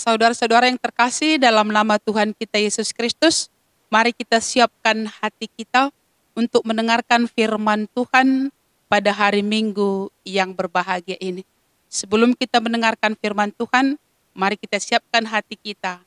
Saudara-saudara yang terkasih dalam nama Tuhan kita Yesus Kristus, mari kita siapkan hati kita untuk mendengarkan firman Tuhan pada hari Minggu yang berbahagia ini. Sebelum kita mendengarkan firman Tuhan, mari kita siapkan hati kita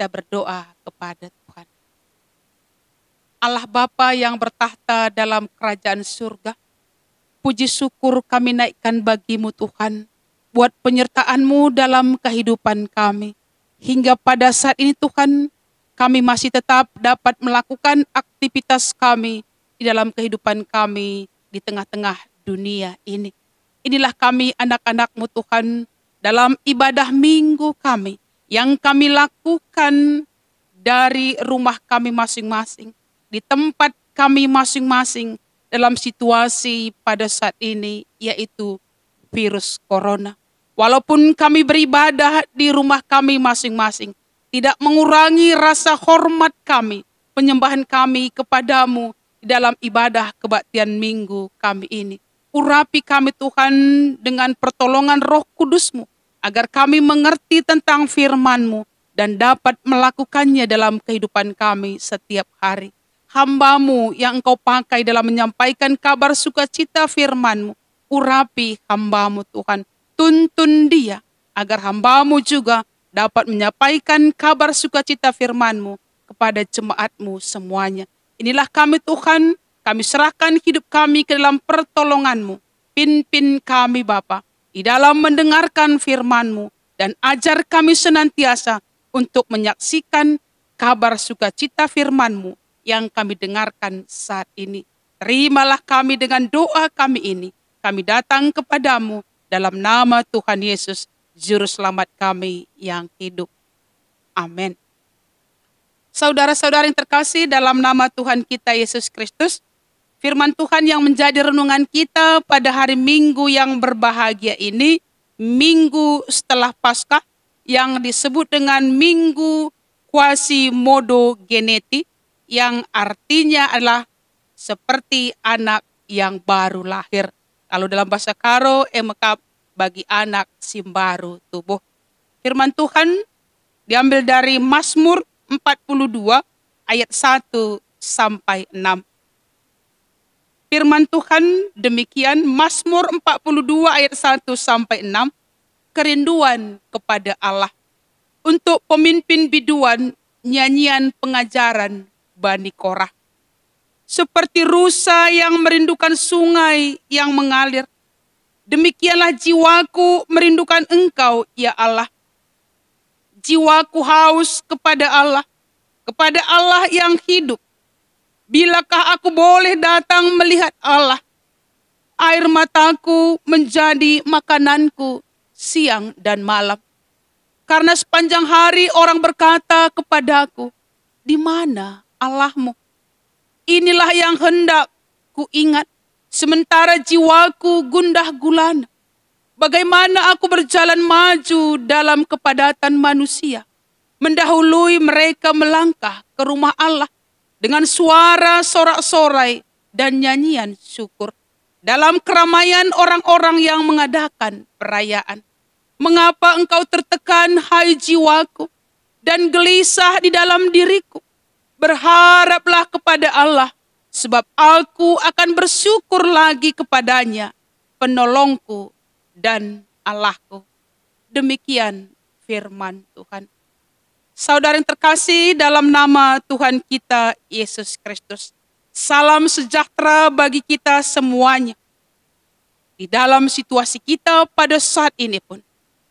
berdoa kepada Tuhan. Allah Bapa yang bertahta dalam kerajaan surga, puji syukur kami naikkan bagimu Tuhan, buat penyertaan-Mu dalam kehidupan kami. Hingga pada saat ini Tuhan, kami masih tetap dapat melakukan aktivitas kami di dalam kehidupan kami di tengah-tengah dunia ini. Inilah kami anak-anak-Mu Tuhan, dalam ibadah minggu kami, yang kami lakukan dari rumah kami masing-masing, di tempat kami masing-masing, dalam situasi pada saat ini, yaitu virus corona. Walaupun kami beribadah di rumah kami masing-masing, tidak mengurangi rasa hormat kami, penyembahan kami kepadamu di dalam ibadah kebaktian minggu kami ini. Urapi kami Tuhan dengan pertolongan Roh Kudus-Mu, agar kami mengerti tentang firman-Mu dan dapat melakukannya dalam kehidupan kami setiap hari. Hamba-Mu yang Engkau pakai dalam menyampaikan kabar sukacita firman-Mu, urapi hamba-Mu Tuhan. Tuntun dia, agar hamba-Mu juga dapat menyampaikan kabar sukacita firman-Mu kepada jemaat-Mu semuanya. Inilah kami Tuhan, kami serahkan hidup kami ke dalam pertolongan-Mu. Pimpin kami Bapa, di dalam mendengarkan firman-Mu, dan ajar kami senantiasa untuk menyaksikan kabar sukacita firman-Mu yang kami dengarkan saat ini. Terimalah kami dengan doa kami ini. Kami datang kepadamu dalam nama Tuhan Yesus, Juru Selamat kami yang hidup. Amin. Saudara-saudara yang terkasih dalam nama Tuhan kita Yesus Kristus, firman Tuhan yang menjadi renungan kita pada hari Minggu yang berbahagia ini, Minggu setelah Paskah, yang disebut dengan Minggu Quasimodo-Geneti, yang artinya adalah seperti anak yang baru lahir. Kalau dalam bahasa Karo, emekap bagi anak simbaru tubuh. Firman Tuhan diambil dari Mazmur 42 ayat 1 sampai 6. Firman Tuhan demikian, Mazmur 42 ayat 1 sampai 6, kerinduan kepada Allah. Untuk pemimpin biduan, nyanyian pengajaran Bani Korah. Seperti rusa yang merindukan sungai yang mengalir, demikianlah jiwaku merindukan Engkau, ya Allah. Jiwaku haus kepada Allah yang hidup. Bilakah aku boleh datang melihat Allah? Air mataku menjadi makananku siang dan malam. Karena sepanjang hari orang berkata kepadaku, di mana Allahmu? Inilah yang hendak ku ingat, sementara jiwaku gundah gulana. Bagaimana aku berjalan maju dalam kepadatan manusia, mendahului mereka melangkah ke rumah Allah dengan suara sorak-sorai dan nyanyian syukur. Dalam keramaian orang-orang yang mengadakan perayaan. Mengapa engkau tertekan, hai jiwaku, dan gelisah di dalam diriku? Berharaplah kepada Allah, sebab aku akan bersyukur lagi kepadanya, penolongku dan Allahku. Demikian firman Tuhan. Saudara yang terkasih dalam nama Tuhan kita Yesus Kristus, salam sejahtera bagi kita semuanya. Di dalam situasi kita pada saat ini pun,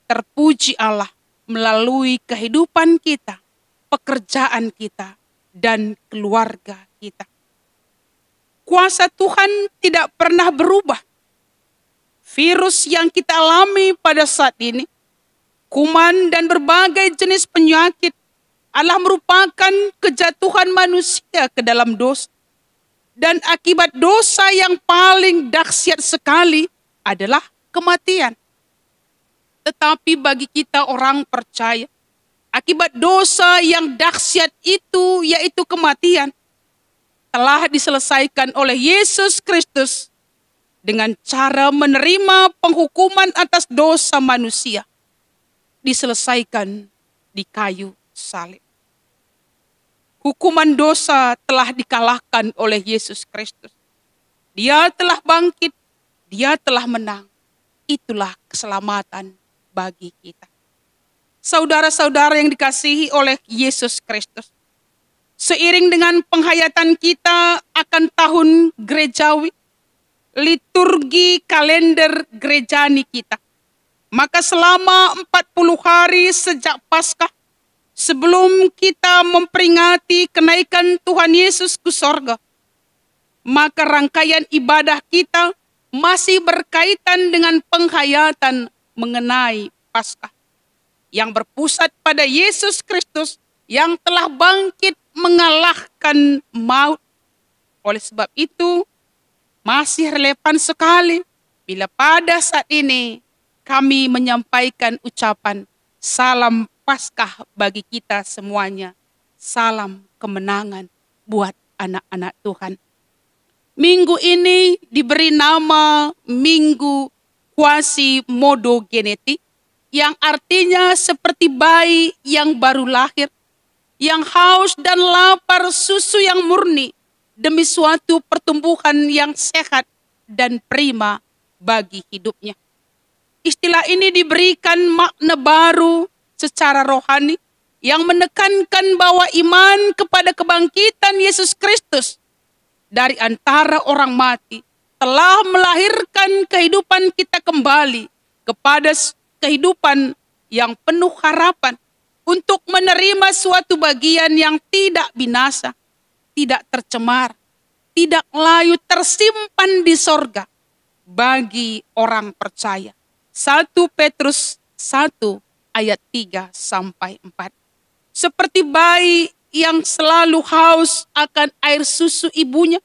terpuji Allah melalui kehidupan kita, pekerjaan kita, dan keluarga kita. Kuasa Tuhan tidak pernah berubah. Virus yang kita alami pada saat ini, kuman dan berbagai jenis penyakit, adalah merupakan kejatuhan manusia ke dalam dosa. Dan akibat dosa yang paling dahsyat sekali adalah kematian. Tetapi bagi kita orang percaya, akibat dosa yang dahsyat itu, yaitu kematian, telah diselesaikan oleh Yesus Kristus dengan cara menerima penghukuman atas dosa manusia. Diselesaikan di kayu salib. Hukuman dosa telah dikalahkan oleh Yesus Kristus. Dia telah bangkit, dia telah menang. Itulah keselamatan bagi kita. Saudara-saudara yang dikasihi oleh Yesus Kristus, seiring dengan penghayatan kita akan tahun gerejawi, liturgi kalender gerejani kita, maka selama 40 hari sejak Paskah, sebelum kita memperingati kenaikan Tuhan Yesus ke sorga, maka rangkaian ibadah kita masih berkaitan dengan penghayatan mengenai Paskah yang berpusat pada Yesus Kristus yang telah bangkit mengalahkan maut. Oleh sebab itu, masih relevan sekali bila pada saat ini kami menyampaikan ucapan salam Paskah bagi kita semuanya. Salam kemenangan buat anak-anak Tuhan. Minggu ini diberi nama Minggu Quasimodo-genetik, yang artinya seperti bayi yang baru lahir, yang haus dan lapar susu yang murni demi suatu pertumbuhan yang sehat dan prima bagi hidupnya. Istilah ini diberikan makna baru secara rohani yang menekankan bahwa iman kepada kebangkitan Yesus Kristus dari antara orang mati telah melahirkan kehidupan kita kembali kepada kehidupan yang penuh harapan untuk menerima suatu bagian yang tidak binasa, tidak tercemar, tidak layu, tersimpan di sorga bagi orang percaya. 1 Petrus 1 ayat 3 sampai 4. Seperti bayi yang selalu haus akan air susu ibunya,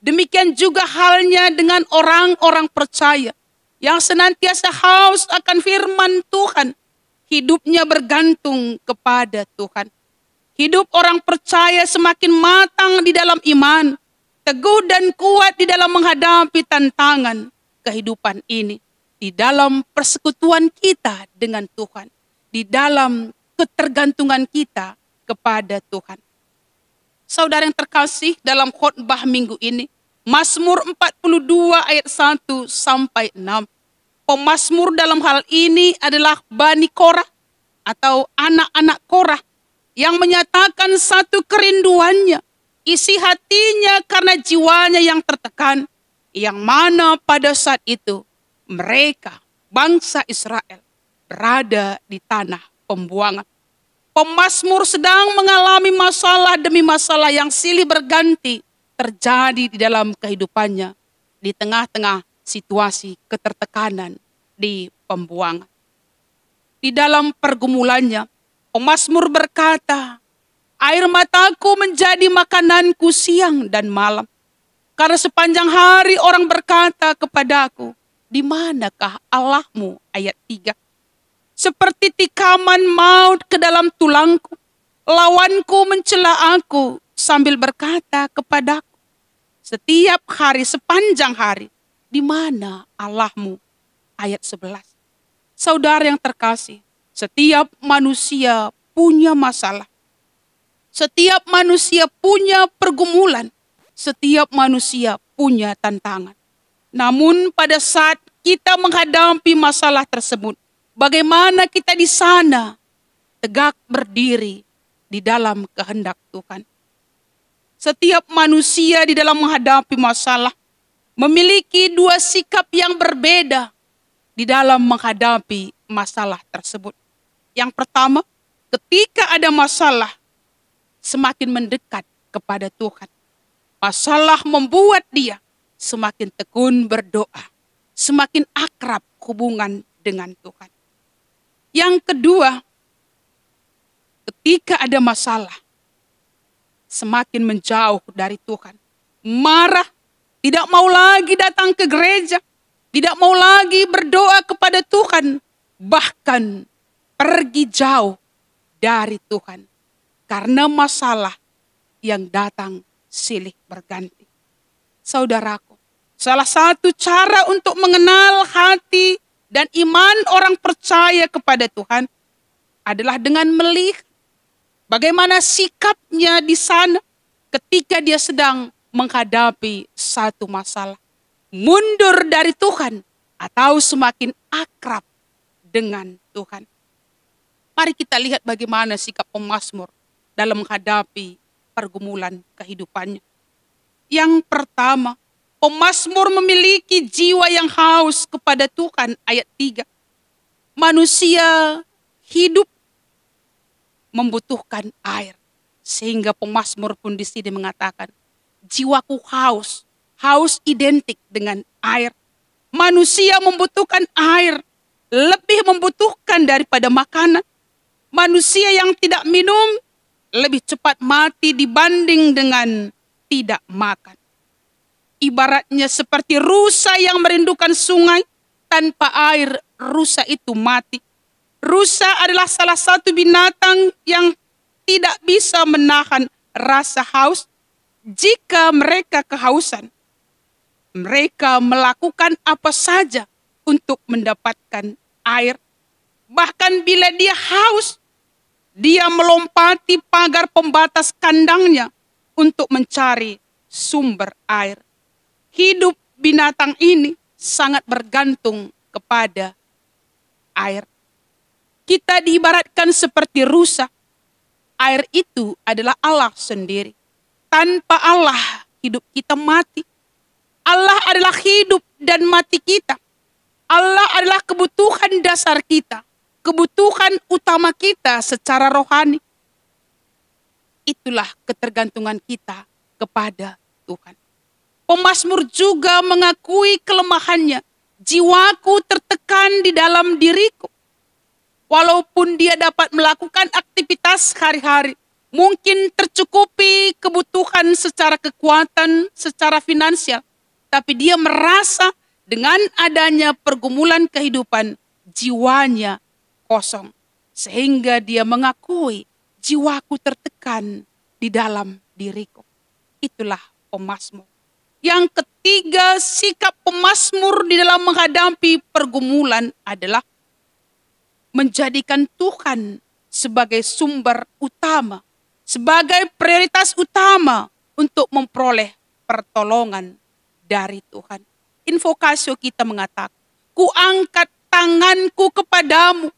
demikian juga halnya dengan orang-orang percaya yang senantiasa haus akan firman Tuhan, hidupnya bergantung kepada Tuhan. Hidup orang percaya semakin matang di dalam iman, teguh dan kuat di dalam menghadapi tantangan kehidupan ini, di dalam persekutuan kita dengan Tuhan, di dalam ketergantungan kita kepada Tuhan. Saudara yang terkasih, dalam khotbah minggu ini, Mazmur 42 ayat 1 sampai 6. Pemazmur dalam hal ini adalah Bani Korah atau anak-anak Korah yang menyatakan satu kerinduannya, isi hatinya karena jiwanya yang tertekan, yang mana pada saat itu mereka, bangsa Israel, berada di tanah pembuangan. Pemazmur sedang mengalami masalah demi masalah yang silih berganti terjadi di dalam kehidupannya di tengah-tengah situasi ketertekanan di pembuangan. Di dalam pergumulannya, pemazmur berkata, air mataku menjadi makananku siang dan malam. Karena sepanjang hari orang berkata kepadaku, di manakah Allahmu? Ayat 3. Seperti tikaman maut ke dalam tulangku, lawanku mencela aku sambil berkata kepadaku, setiap hari sepanjang hari, di mana Allahmu? Ayat 11. Saudara yang terkasih, setiap manusia punya masalah. Setiap manusia punya pergumulan. Setiap manusia punya tantangan. Namun pada saat kita menghadapi masalah tersebut, bagaimana kita di sana tegak berdiri di dalam kehendak Tuhan. Setiap manusia di dalam menghadapi masalah memiliki dua sikap yang berbeda di dalam menghadapi masalah tersebut. Yang pertama, ketika ada masalah, semakin mendekat kepada Tuhan. Masalah membuat dia semakin tekun berdoa, semakin akrab hubungan dengan Tuhan. Yang kedua, ketika ada masalah, semakin menjauh dari Tuhan. Marah, tidak mau lagi datang ke gereja, tidak mau lagi berdoa kepada Tuhan, bahkan pergi jauh dari Tuhan. Karena masalah yang datang silih berganti. Saudaraku, salah satu cara untuk mengenal hati dan iman orang percaya kepada Tuhan adalah dengan melihat bagaimana sikapnya di sana ketika dia sedang menghadapi satu masalah. Mundur dari Tuhan atau semakin akrab dengan Tuhan. Mari kita lihat bagaimana sikap pemazmur dalam menghadapi pergumulan kehidupannya. Yang pertama, pemazmur memiliki jiwa yang haus kepada Tuhan. Ayat 3. Manusia hidup membutuhkan air. Sehingga pemazmur pun di sini mengatakan, jiwaku haus. Haus identik dengan air. Manusia membutuhkan air. Lebih membutuhkan daripada makanan. Manusia yang tidak minum lebih cepat mati dibanding dengan tidak makan. Ibaratnya seperti rusa yang merindukan sungai, tanpa air rusa itu mati. Rusa adalah salah satu binatang yang tidak bisa menahan rasa haus. Jika mereka kehausan, mereka melakukan apa saja untuk mendapatkan air. Bahkan bila dia haus, dia melompati pagar pembatas kandangnya untuk mencari sumber air. Hidup binatang ini sangat bergantung kepada air. Kita diibaratkan seperti rusa. Air itu adalah Allah sendiri. Tanpa Allah, hidup kita mati. Allah adalah hidup dan mati kita. Allah adalah kebutuhan dasar kita. Kebutuhan utama kita secara rohani. Itulah ketergantungan kita kepada Tuhan. Pemazmur juga mengakui kelemahannya. Jiwaku tertekan di dalam diriku. Walaupun dia dapat melakukan aktivitas hari-hari, mungkin tercukupi kebutuhan secara kekuatan, secara finansial, tapi dia merasa dengan adanya pergumulan kehidupan, jiwanya kosong. Sehingga dia mengakui, jiwaku tertekan di dalam diriku. Itulah pemazmur. Yang ketiga, sikap pemazmur di dalam menghadapi pergumulan adalah menjadikan Tuhan sebagai sumber utama, sebagai prioritas utama untuk memperoleh pertolongan dari Tuhan. Invokasio kita mengatakan, ku angkat tanganku kepadamu.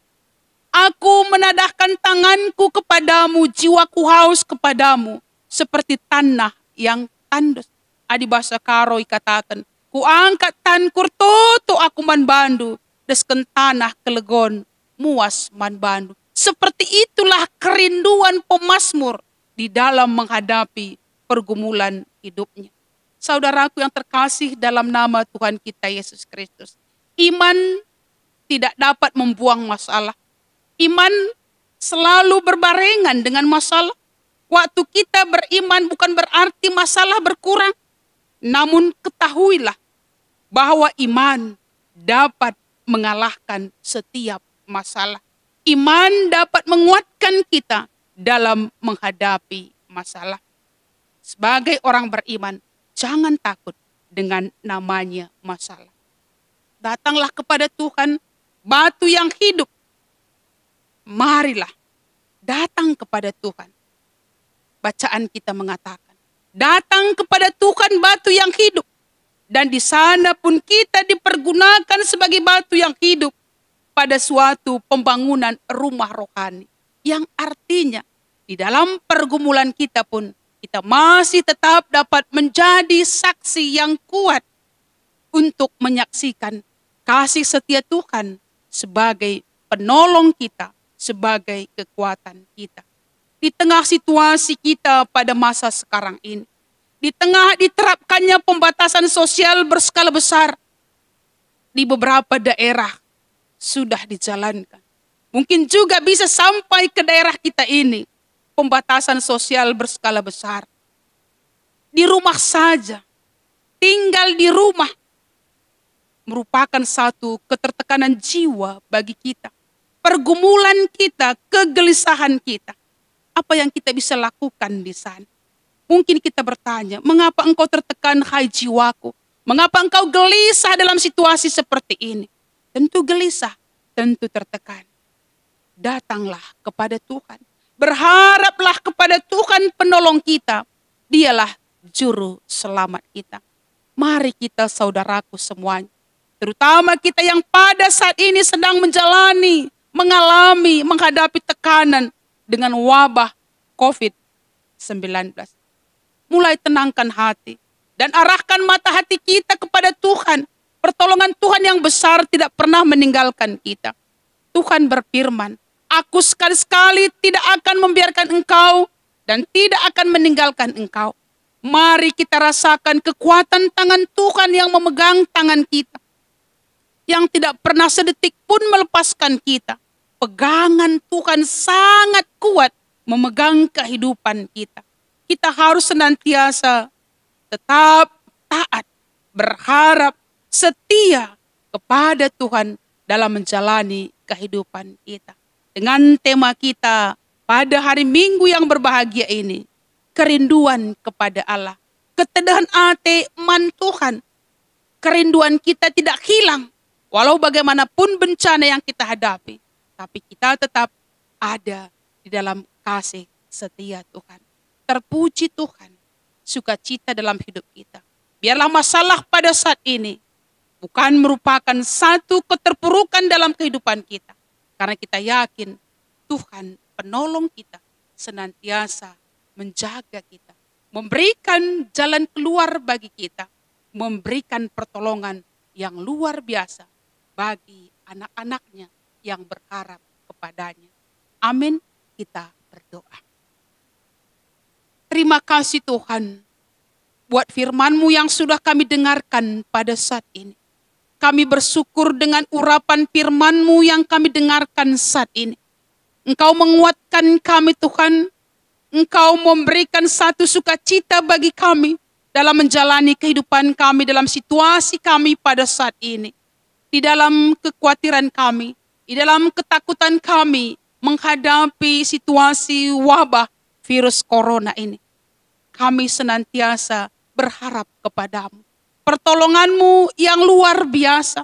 Aku menadahkan tanganku kepadamu, jiwaku haus kepadamu, seperti tanah yang tandus. Adi bahasa Karoi katakan, ku angkat tankur toto aku man bandu, desken tanah kelegon, muas man bandu. Seperti itulah kerinduan pemazmur di dalam menghadapi pergumulan hidupnya. Saudaraku yang terkasih dalam nama Tuhan kita Yesus Kristus, iman tidak dapat membuang masalah. Iman selalu berbarengan dengan masalah. Waktu kita beriman bukan berarti masalah berkurang. Namun ketahuilah bahwa iman dapat mengalahkan setiap masalah. Iman dapat menguatkan kita dalam menghadapi masalah. Sebagai orang beriman, jangan takut dengan namanya masalah. Datanglah kepada Tuhan, batu yang hidup. Marilah datang kepada Tuhan. Bacaan kita mengatakan, datang kepada Tuhan batu yang hidup. Dan di sana pun kita dipergunakan sebagai batu yang hidup pada suatu pembangunan rumah rohani. Yang artinya di dalam pergumulan kita pun kita masih tetap dapat menjadi saksi yang kuat untuk menyaksikan kasih setia Tuhan sebagai penolong kita, sebagai kekuatan kita. Di tengah situasi kita pada masa sekarang ini, di tengah diterapkannya pembatasan sosial berskala besar, di beberapa daerah sudah dijalankan. Mungkin juga bisa sampai ke daerah kita ini, pembatasan sosial berskala besar. Di rumah saja, tinggal di rumah, merupakan satu ketertekanan jiwa bagi kita. Pergumulan kita, kegelisahan kita. Apa yang kita bisa lakukan di sana? Mungkin kita bertanya, mengapa engkau tertekan hai jiwaku? Mengapa engkau gelisah dalam situasi seperti ini? Tentu gelisah, tentu tertekan. datanglah kepada Tuhan. Berharaplah kepada Tuhan penolong kita. Dialah juru selamat kita. Mari kita saudaraku semuanya, terutama kita yang pada saat ini sedang menghadapi tekanan dengan wabah COVID-19. Mulai tenangkan hati dan arahkan mata hati kita kepada Tuhan. Pertolongan Tuhan yang besar tidak pernah meninggalkan kita. Tuhan berfirman, aku sekali-sekali tidak akan membiarkan engkau dan tidak akan meninggalkan engkau. Mari kita rasakan kekuatan tangan Tuhan yang memegang tangan kita, yang tidak pernah sedetik pun melepaskan kita. Pegangan Tuhan sangat kuat memegang kehidupan kita. Kita harus senantiasa tetap taat, berharap, setia kepada Tuhan dalam menjalani kehidupan kita. Dengan tema kita pada hari Minggu yang berbahagia ini, kerinduan kepada Allah, ketedahan hati man Tuhan. Kerinduan kita tidak hilang, walau bagaimanapun bencana yang kita hadapi, tapi kita tetap ada di dalam kasih setia Tuhan. Terpuji Tuhan, sukacita dalam hidup kita. Biarlah masalah pada saat ini bukan merupakan satu keterpurukan dalam kehidupan kita. Karena kita yakin Tuhan penolong kita senantiasa menjaga kita. Memberikan jalan keluar bagi kita. Memberikan pertolongan yang luar biasa bagi anak-anaknya yang berharap kepadanya. Amin, kita berdoa. Terima kasih Tuhan buat firman-Mu yang sudah kami dengarkan pada saat ini. Kami bersyukur dengan urapan firman-Mu yang kami dengarkan saat ini. Engkau menguatkan kami Tuhan. Engkau memberikan satu sukacita bagi kami dalam menjalani kehidupan kami, dalam situasi kami pada saat ini. Di dalam kekhawatiran kami, di dalam ketakutan kami menghadapi situasi wabah virus corona ini. Kami senantiasa berharap kepadamu. Pertolongan-Mu yang luar biasa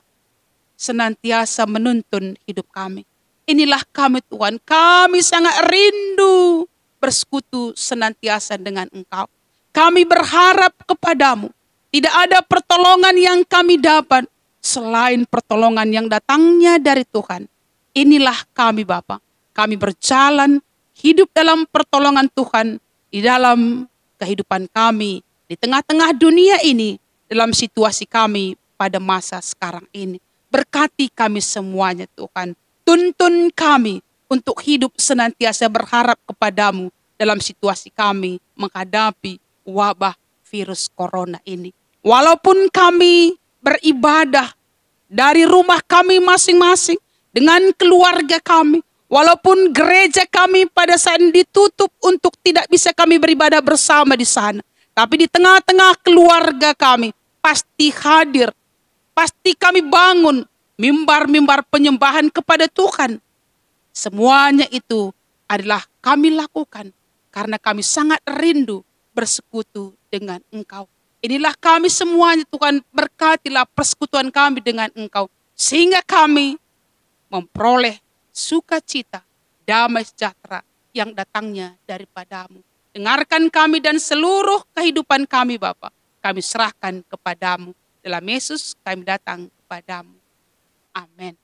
senantiasa menuntun hidup kami. Inilah kami Tuhan, kami sangat rindu bersekutu senantiasa dengan Engkau. Kami berharap kepadamu. Tidak ada pertolongan yang kami dapat selain pertolongan yang datangnya dari Tuhan. Inilah kami Bapa. Kami berjalan hidup dalam pertolongan Tuhan di dalam kehidupan kami di tengah-tengah dunia ini, dalam situasi kami pada masa sekarang ini. Berkati kami semuanya Tuhan. Tuntun kami untuk hidup senantiasa berharap kepadamu dalam situasi kami menghadapi wabah virus corona ini. Walaupun kami beribadah dari rumah kami masing-masing dengan keluarga kami, walaupun gereja kami pada saat ini ditutup untuk tidak bisa kami beribadah bersama di sana, tapi di tengah-tengah keluarga kami pasti hadir, pasti kami bangun mimbar-mimbar penyembahan kepada Tuhan. Semuanya itu adalah kami lakukan karena kami sangat rindu bersekutu dengan Engkau. Inilah kami semuanya Tuhan, berkatilah persekutuan kami dengan Engkau, sehingga kami memperoleh sukacita, damai sejahtera yang datangnya daripadamu. Dengarkan kami dan seluruh kehidupan kami Bapa. Kami serahkan kepadamu. Dalam Yesus kami datang kepadamu. Amin.